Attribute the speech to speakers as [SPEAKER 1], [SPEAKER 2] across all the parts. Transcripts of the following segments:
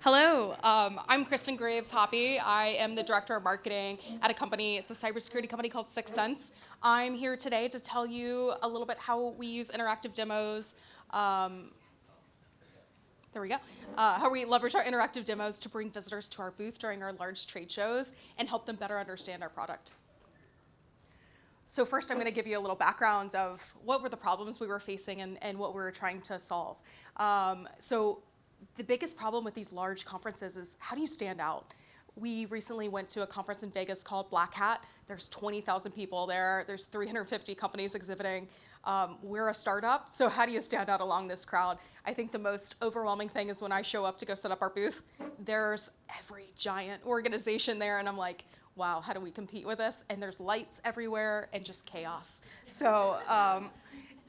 [SPEAKER 1] Hello, I'm Kristen Graves Hoppe. I am the director of marketing at a company. It's a cybersecurity company called Syxsense. I'm here today to tell you a little bit how we use interactive demos. Um, there we go. How we leverage our interactive demos to bring visitors to our booth during our large trade shows and help them better understand our product. So first, I'm going to give you a little background of what were the problems we were facing and what we were trying to solve. So the biggest problem with these large conferences is how do you stand out? We recently went to a conference in Vegas called Black Hat. There's 20,000 people there. There's 350 companies exhibiting. We're a startup, so how do you stand out along this crowd? I think the most overwhelming thing is when I show up to go set up our booth, there's every giant organization there, and I'm like, wow, how do we compete with this? And there's lights everywhere and just chaos. So,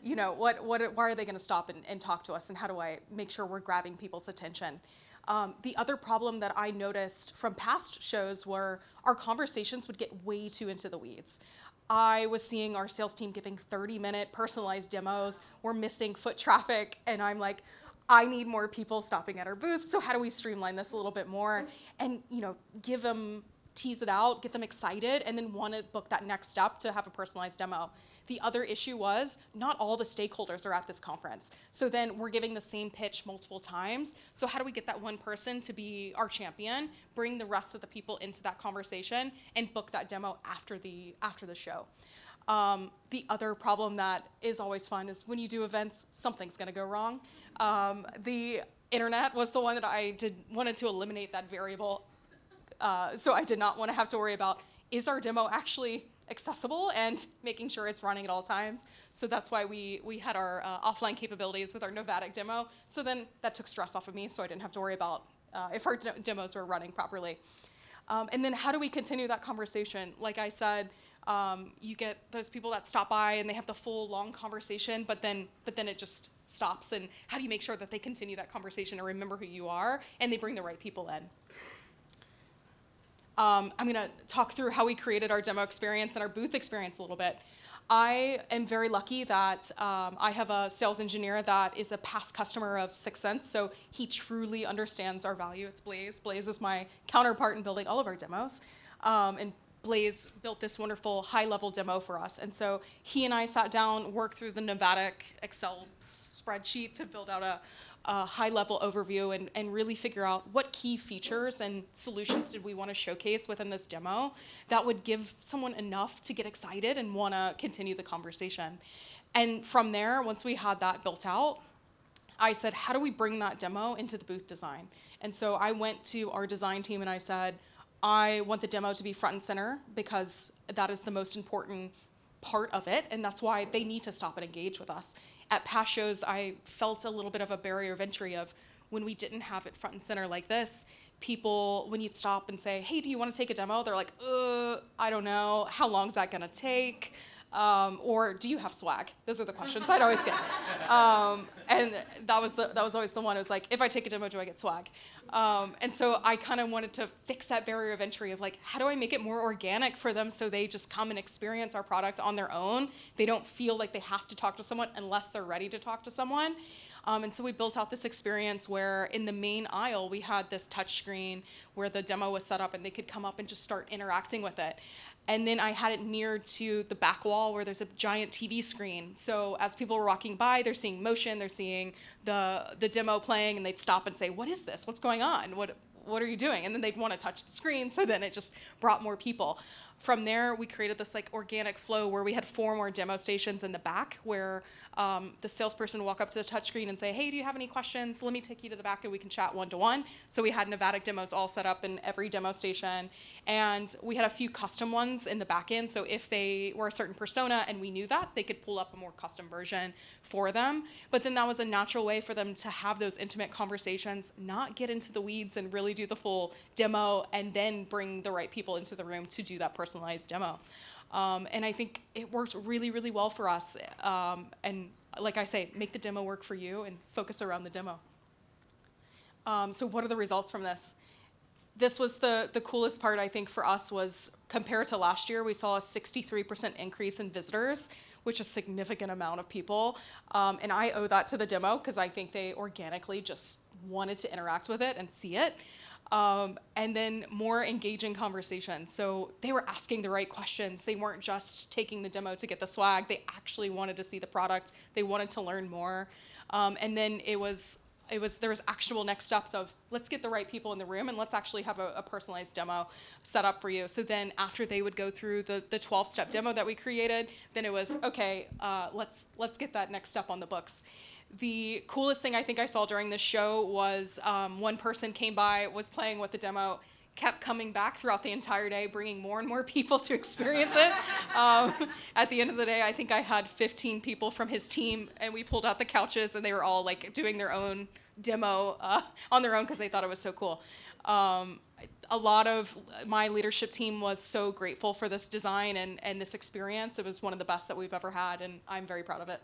[SPEAKER 1] why are they going to stop and talk to us? And how do I make sure we're grabbing people's attention? The other problem that I noticed from past shows were our conversations would get way too into the weeds. I was seeing our sales team giving 30-minute personalized demos. We're missing foot traffic, and I'm like, I need more people stopping at our booth. So how do we streamline this a little bit more and tease it out, get them excited, and then want to book that next step to have a personalized demo. The other issue was not all the stakeholders are at this conference. So then we're giving the same pitch multiple times. So how do we get that one person to be our champion, bring the rest of the people into that conversation, and book that demo after the show? The other problem that is always fun is when you do events, something's going to go wrong. The internet was the one that I wanted to eliminate that variable. So I did not want to have to worry about, is our demo actually accessible and making sure it's running at all times. So that's why we had our offline capabilities with our Navattic demo. So then that took stress off of me, so I didn't have to worry about if our demos were running properly. And then how do we continue that conversation? Like I said, you get those people that stop by and they have the full long conversation, but then it just stops. And how do you make sure that they continue that conversation and remember who you are and they bring the right people in? I'm going to talk through how we created our demo experience and our booth experience a little bit. I am very lucky that I have a sales engineer that is a past customer of Syxsense, so he truly understands our value. It's Blaze. Blaze is my counterpart in building all of our demos. And Blaze built this wonderful high-level demo for us. And so he and I sat down, worked through the Navattic Excel spreadsheet to build out a high-level overview and really figure out what key features and solutions did we want to showcase within this demo that would give someone enough to get excited and want to continue the conversation. And from there, once we had that built out, I said, how do we bring that demo into the booth design? And so I went to our design team and I said, I want the demo to be front and center because that is the most important part of it, and that's why they need to stop and engage with us. At past shows, I felt a little bit of a barrier of entry of when we didn't have it front and center like this, people, when you'd stop and say, hey, do you want to take a demo? They're like, I don't know. How long is that going to take? Or do you have swag? Those are the questions I'd always get. And that was always the one. It was like, if I take a demo, do I get swag? And so I kind of wanted to fix that barrier of entry of like, how do I make it more organic for them so they just come and experience our product on their own? They don't feel like they have to talk to someone unless they're ready to talk to someone. And so we built out this experience where in the main aisle, we had this touch screen where the demo was set up and they could come up and just start interacting with it. And then I had it near to the back wall where there's a giant TV screen. So as people were walking by, they're seeing motion, they're seeing the demo playing, and they'd stop and say, what is this? What's going on? What are you doing? And then they'd want to touch the screen, so then it just brought more people. From there, we created this like organic flow where we had 4 more demo stations in the back where the salesperson would walk up to the touchscreen and say, hey, do you have any questions? Let me take you to the back and we can chat one-to-one. So we had Navattic demos all set up in every demo station. And we had a few custom ones in the back end. So if they were a certain persona and we knew that, they could pull up a more custom version for them. But then that was a natural way for them to have those intimate conversations, not get into the weeds and really do the full demo and then bring the right people into the room to do that personalized demo. And I think it worked really, really well for us. And like I say, make the demo work for you and focus around the demo. So what are the results from this? This was the coolest part, I think, for us was compared to last year, we saw a 63% increase in visitors. which is a significant amount of people. And I owe that to the demo because I think they organically just wanted to interact with it and see it. And then more engaging conversation. So they were asking the right questions. They weren't just taking the demo to get the swag. They actually wanted to see the product. They wanted to learn more. And then there was actionable next steps of let's get the right people in the room and let's actually have a personalized demo set up for you. So then after they would go through the 12-step demo that we created, then it was, okay, let's get that next step on the books. The coolest thing I think I saw during this show was one person came by, was playing with the demo, kept coming back throughout the entire day, bringing more and more people to experience it. At the end of the day, I think I had 15 people from his team, and we pulled out the couches, and they were all like doing their own demo on their own because they thought it was so cool. A lot of my leadership team was so grateful for this design and this experience. It was one of the best that we've ever had, and I'm very proud of it.